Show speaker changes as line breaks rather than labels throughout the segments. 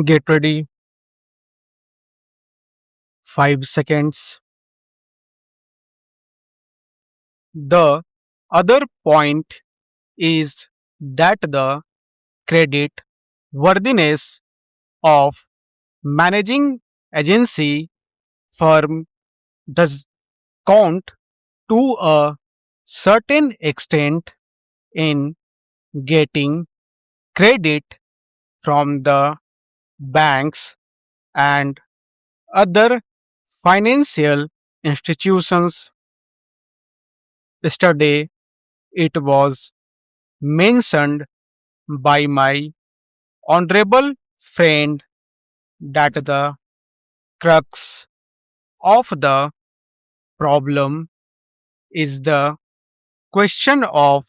Get ready. 5 seconds. The other point is that the credit worthiness of managing agency firm does count to a certain extent in getting credit from the banks and other financial institutions. Yesterday, it was mentioned by my honorable friend that the crux of the problem is the question of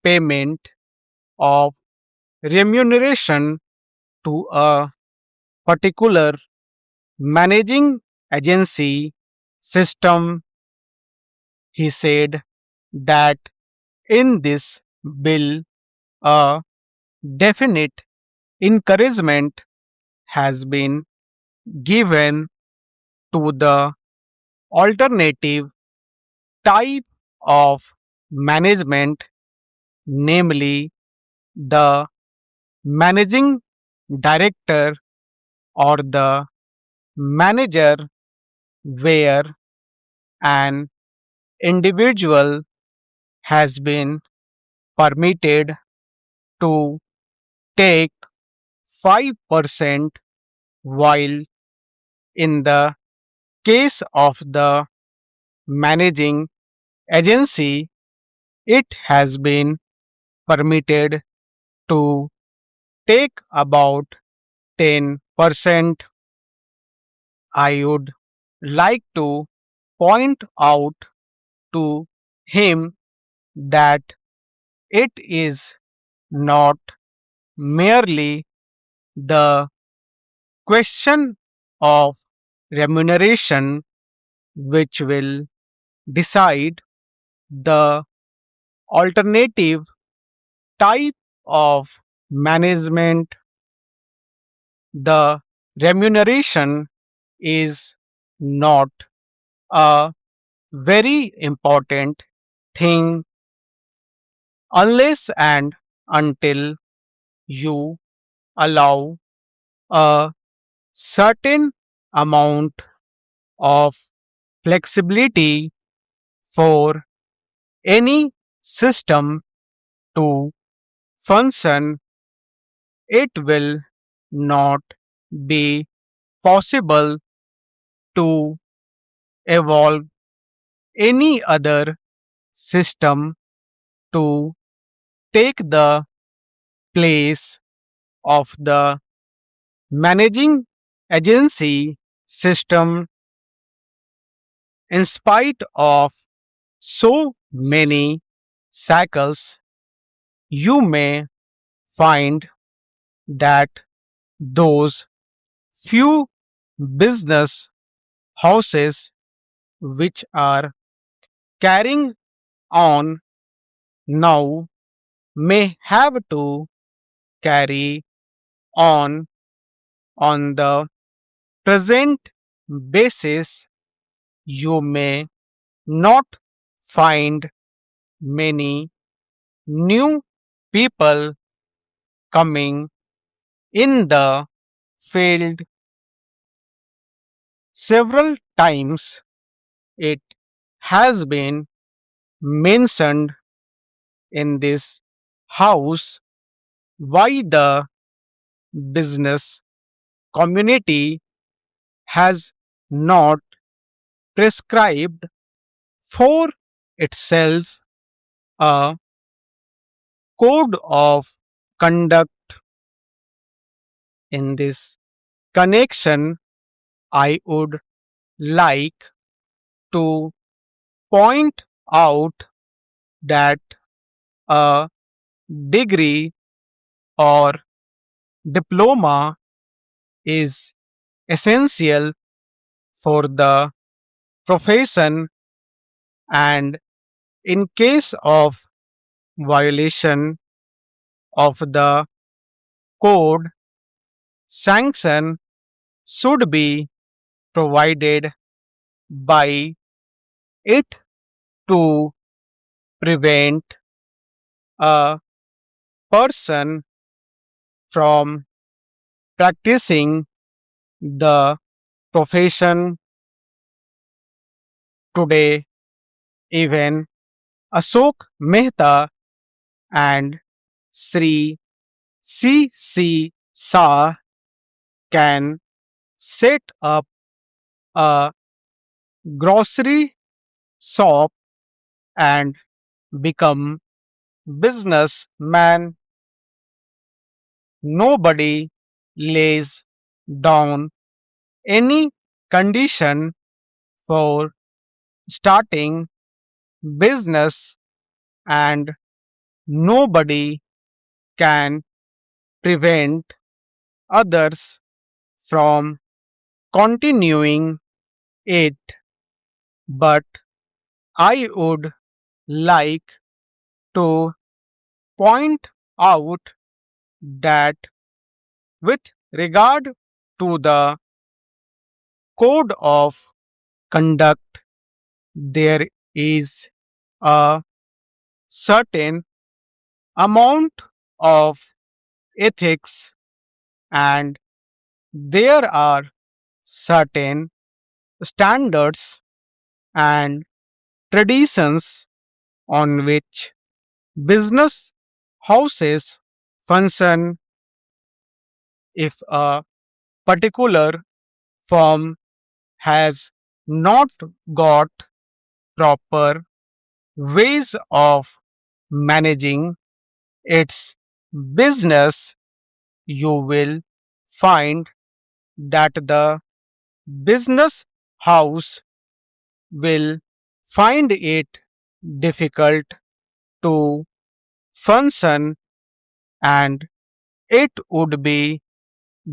payment of remuneration to a particular managing agency system. He said that in this bill, a definite encouragement has been given to the alternative type of management, namely the managing director or the manager, where an individual has been permitted to take 5%, while in the case of the managing agency, it has been permitted to take about 10%. I would like to point out to him that it is not merely the question of remuneration which will decide the alternative type of management. The remuneration is not a very important thing unless and until you allow a certain amount of flexibility for any system to function. It will not be possible to evolve any other system to take the place of the managing agency system. In spite of so many cycles, you may find that those few business houses which are carrying on now may have to carry on the present basis. You may not find many new people coming in the field. Several times it has been mentioned in this house why the business community has not prescribed for itself a code of conduct. In this connection, I would like to point out that a degree or diploma is essential for the profession, and in case of violation of the code, sanction should be provided by it to prevent a person from practicing the profession today. Even Ashok Mehta and Sri C. Shah can set up a grocery shop and become businessman. Nobody lays down any condition for starting business, and nobody can prevent others from continuing it. But I would like to point out that with regard to the code of conduct, there is a certain amount of ethics, and there are certain standards and traditions on which business houses function. If a particular firm has not got proper ways of managing its business, you will find that the business house will find it difficult to function, and it would be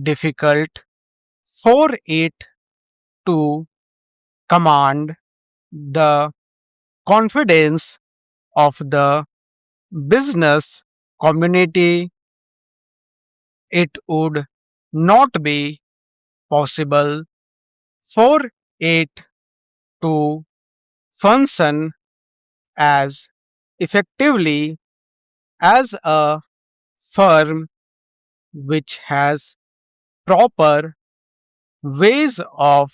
difficult for it to command the confidence of the business community. It would not be possible for it to function as effectively as a firm which has proper ways of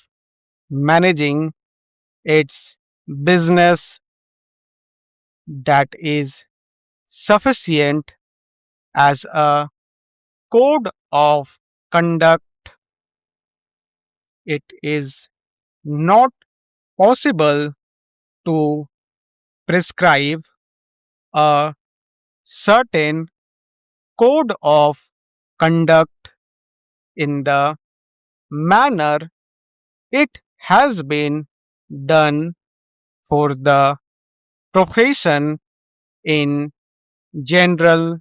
managing its business that is sufficient as a code of conduct. It is not possible to prescribe a certain code of conduct in the manner it has been done for the profession in general.